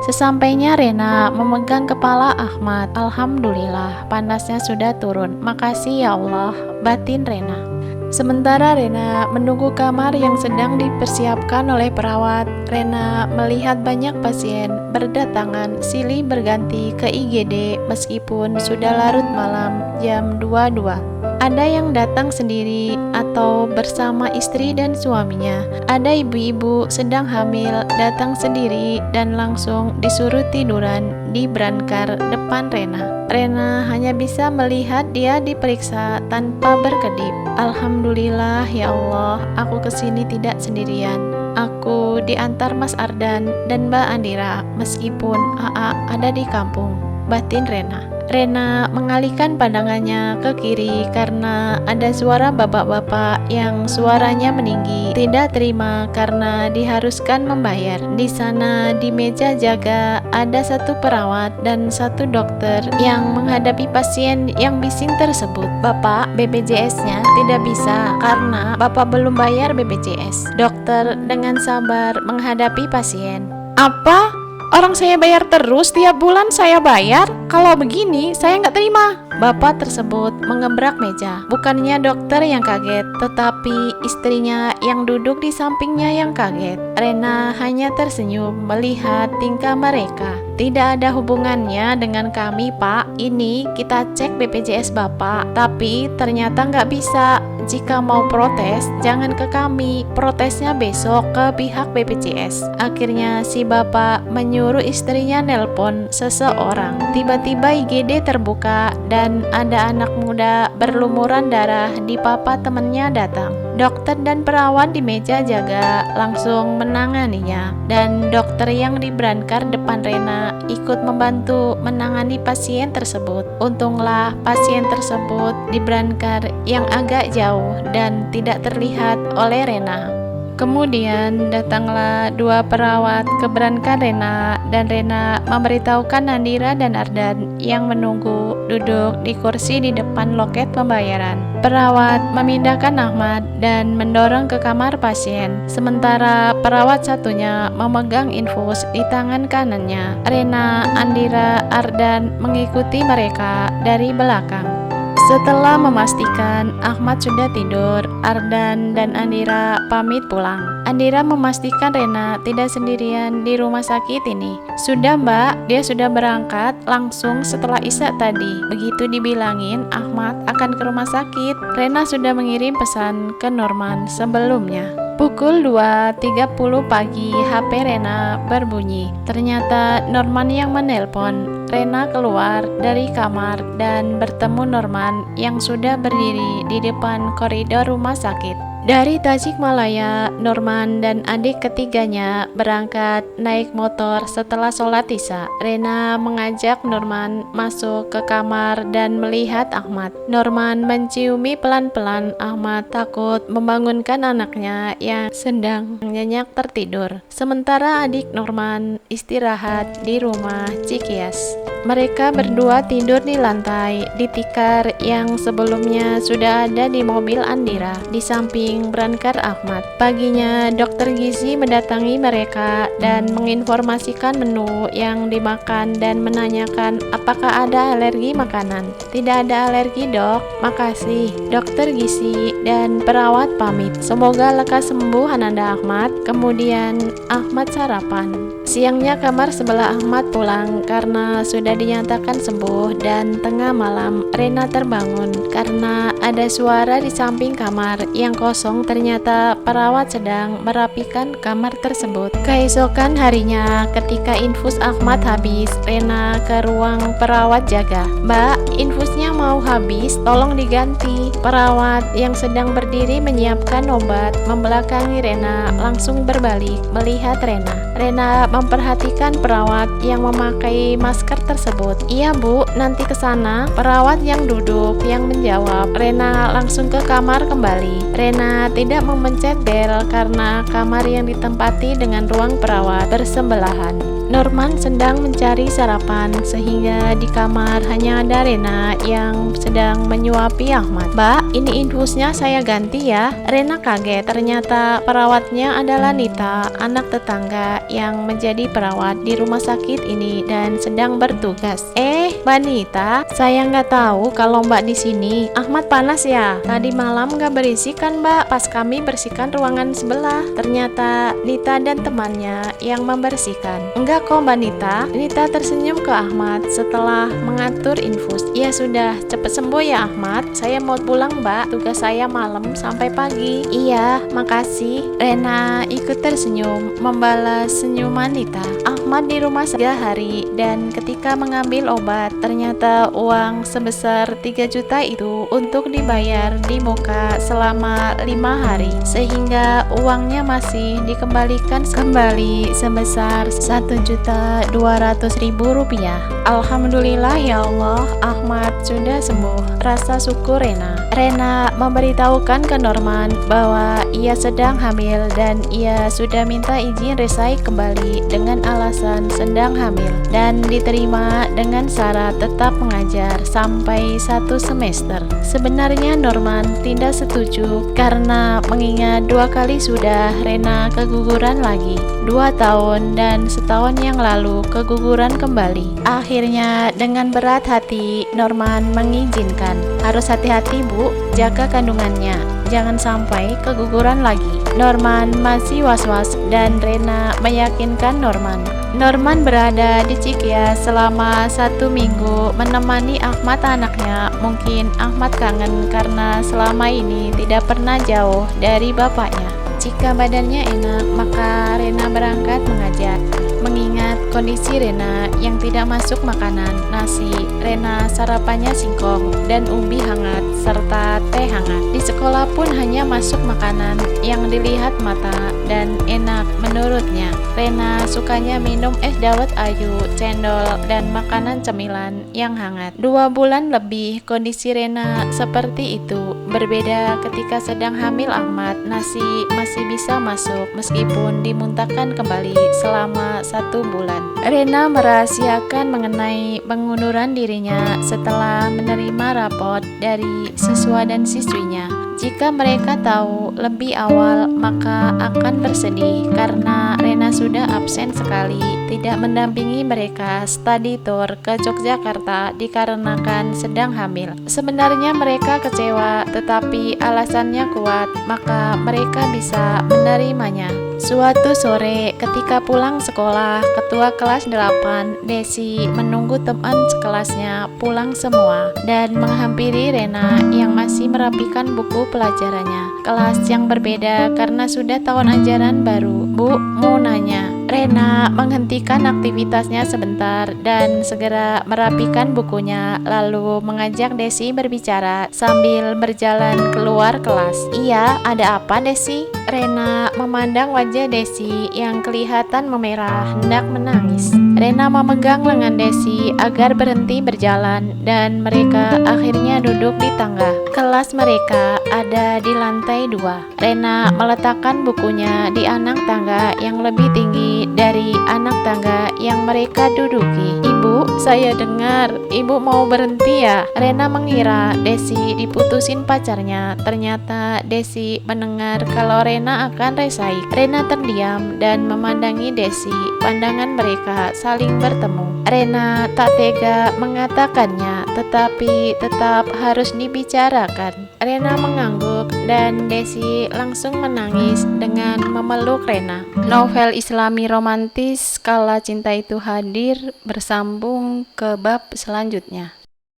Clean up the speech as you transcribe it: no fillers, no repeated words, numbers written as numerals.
Sesampainya Rena memegang kepala Ahmad, "Alhamdulillah, panasnya sudah turun. Makasih ya Allah," batin Rena. Sementara Rena menunggu kamar yang sedang dipersiapkan oleh perawat, Rena melihat banyak pasien berdatangan silih berganti ke IGD meskipun sudah larut malam jam 22. Ada yang datang sendiri atau bersama istri dan suaminya. Ada ibu-ibu sedang hamil datang sendiri dan langsung disuruh tiduran di brankar depan Rena. Rena hanya bisa melihat dia diperiksa tanpa berkedip. "Alhamdulillah ya Allah, aku kesini tidak sendirian. Aku diantar Mas Ardan dan Mbak Andira meskipun AA ada di kampung," batin Rena. Rena mengalihkan pandangannya ke kiri karena ada suara bapak-bapak yang suaranya meninggi, tidak terima karena diharuskan membayar. Di sana di meja jaga ada satu perawat dan satu dokter yang menghadapi pasien yang bising tersebut. "Bapak, BPJS-nya tidak bisa karena Bapak belum bayar BPJS." Dokter dengan sabar menghadapi pasien. "Apa? Orang saya bayar terus, tiap bulan saya bayar. Kalau begini, saya nggak terima." Bapak tersebut mengebrak meja. Bukannya dokter yang kaget, tetapi istrinya yang duduk di sampingnya yang kaget. Rena hanya tersenyum melihat tingkah mereka. "Tidak ada hubungannya dengan kami, Pak. Ini kita cek BPJS Bapak, tapi ternyata nggak bisa. Jika mau protes, jangan ke kami. Protesnya besok ke pihak BPJS." Akhirnya si bapak menyuruh istrinya nelpon seseorang. Tiba-tiba IGD terbuka dan ada anak muda berlumuran darah di papa temennya datang. Dokter dan perawat di meja jaga langsung menanganinya, dan dokter yang di brankar depan Rena ikut membantu menangani pasien tersebut. Untunglah pasien tersebut di brankar yang agak jauh dan tidak terlihat oleh Rena. Kemudian datanglah dua perawat ke brankar Rena, dan Rena memberitahukan Nandira dan Ardan yang menunggu duduk di kursi di depan loket pembayaran. Perawat memindahkan Ahmad dan mendorong ke kamar pasien, sementara perawat satunya memegang infus di tangan kanannya. Rena, Andira, Ardan mengikuti mereka dari belakang. Setelah memastikan Ahmad sudah tidur, Ardan dan Andira pamit pulang. Andira memastikan Rena tidak sendirian di rumah sakit ini. "Sudah Mbak, dia sudah berangkat langsung setelah Isya tadi. Begitu dibilangin Ahmad akan ke rumah sakit, Rena sudah mengirim pesan ke Norman sebelumnya." Pukul 2.30 pagi, HP Rena berbunyi. Ternyata Norman yang menelpon. Rena keluar dari kamar dan bertemu Norman yang sudah berdiri di depan koridor rumah sakit. Dari Tasikmalaya, Norman dan adik ketiganya berangkat naik motor setelah sholat Isya. Rena mengajak Norman masuk ke kamar dan melihat Ahmad. Norman menciumi pelan-pelan Ahmad, takut membangunkan anaknya yang sedang nyenyak tertidur. Sementara adik Norman istirahat di rumah Cikias. Mereka berdua tidur di lantai di tikar yang sebelumnya sudah ada di mobil Andira di samping brankar Ahmad. Paginya dokter gizi mendatangi mereka dan menginformasikan menu yang dimakan dan menanyakan apakah ada alergi makanan. "Tidak ada alergi dok, makasih." Dokter gizi dan perawat pamit. Semoga lekas sembuh Ananda Ahmad. Kemudian Ahmad sarapan. Siangnya kamar sebelah Ahmad pulang karena sudah dinyatakan sembuh, dan tengah malam Rena terbangun karena ada suara di samping kamar yang kosong. Ternyata perawat sedang merapikan kamar tersebut. Keesokan harinya ketika infus Ahmad habis, Rena ke ruang perawat jaga. "Mbak, infusnya mau habis, tolong diganti." Perawat yang sedang berdiri menyiapkan obat membelakangi Rena langsung berbalik melihat Rena. Rena memperhatikan perawat yang memakai masker tersebut. "Iya Bu, nanti ke sana." Perawat yang duduk yang menjawab. Rena langsung ke kamar kembali. Rena tidak memencet bel karena kamar yang ditempati dengan ruang perawat bersebelahan. Norman sedang mencari sarapan sehingga di kamar hanya ada Rena yang sedang menyuapi Ahmad. "Mbak, ini infusnya saya ganti ya." Rena kaget, ternyata perawatnya adalah Nita, anak tetangga yang menjadi perawat di rumah sakit ini dan sedang bertugas. Mbak Nita, saya nggak tahu kalau Mbak di sini. Ahmad panas ya? Tadi malam nggak berisik kan Mbak pas kami bersihkan ruangan sebelah?" Ternyata Nita dan temannya yang membersihkan. "Enggak kok Mbak Nita." Nita tersenyum ke Ahmad setelah mengatur infus. "Ya sudah, cepat sembuh ya Ahmad. Saya mau pulang Mbak, tugas saya malam sampai pagi." "Iya, makasih." Rena ikut tersenyum membalas senyuman Nita. Ahmad di rumah 3 hari dan ketika mengambil obat ternyata uang sebesar 3 juta itu untuk dibayar di muka selama 5 hari sehingga uangnya masih dikembalikan kembali sebesar 1.200.000 rupiah. Alhamdulillah ya Allah, Ahmad sudah sembuh. Rasa syukur Rena memberitahukan ke Norman bahwa ia sedang hamil dan ia sudah minta izin resai kembali dengan alasan sedang hamil dan diterima dengan syarat tetap mengajar sampai 1 semester. Sebenarnya Norman tidak setuju karena mengingat 2 kali sudah Rena keguguran lagi, 2 tahun dan setahun yang lalu keguguran kembali. Akhirnya dengan berat hati Norman mengizinkan. "Harus hati-hati Bu, jaga kandungannya, jangan sampai keguguran lagi." Norman masih was-was dan Rena meyakinkan Norman. Norman berada di Cikias selama 1 minggu menemani Ahmad anaknya. Mungkin Ahmad kangen karena selama ini tidak pernah jauh dari bapaknya. Jika badannya enak, maka Rena berangkat mengajar. Mengingat kondisi Rena yang tidak masuk makanan nasi, Rena sarapannya singkong dan ubi hangat serta teh hangat. Di sekolah pun hanya masuk makanan yang dilihat mata dan enak menurutnya. Rena sukanya minum es dawet ayu, cendol, dan makanan cemilan yang hangat. 2 bulan lebih kondisi Rena seperti itu. Berbeda ketika sedang hamil Ahmad, nasi masih bisa masuk meskipun dimuntahkan kembali selama 1 bulan. Rena merahasiakan mengenai pengunduran dirinya setelah menerima rapot dari siswa dan siswinya. Jika mereka tahu lebih awal, maka akan bersedih karena Rena sudah absen sekali, tidak mendampingi mereka study tour ke Yogyakarta dikarenakan sedang hamil. Sebenarnya mereka kecewa, tetapi alasannya kuat, maka mereka bisa menerimanya. Suatu sore, ketika pulang sekolah, ketua kelas 8, Desi, menunggu teman sekelasnya pulang semua dan menghampiri Rena yang masih merapikan buku pelajarannya. Kelas yang berbeda karena sudah tahun ajaran baru. "Bu, mau nanya." Rena menghentikan aktivitasnya sebentar dan segera merapikan bukunya, lalu mengajak Desi berbicara sambil berjalan keluar kelas. "Iya, ada apa Desi?" Rena memandang wajah Desi yang kelihatan memerah, hendak menangis. Rena memegang lengan Desi agar berhenti berjalan dan mereka akhirnya duduk di tangga. Kelas mereka ada di lantai 2. Rena meletakkan bukunya di anak tangga yang lebih tinggi dari anak tangga yang mereka duduki. "Ibu, saya dengar ibu mau berhenti ya?" Rena mengira Desi diputusin pacarnya. Ternyata Desi mendengar kalau Rena akan resai. Rena terdiam dan memandangi Desi. Pandangan mereka saling bertemu. Rena tak tega mengatakannya, tetapi tetap harus dibicarakan. Rena mengangguk dan Desi langsung menangis dengan memeluk Rena. Novel Islami romantis Kala Cinta Itu Hadir bersambung ke bab selanjutnya.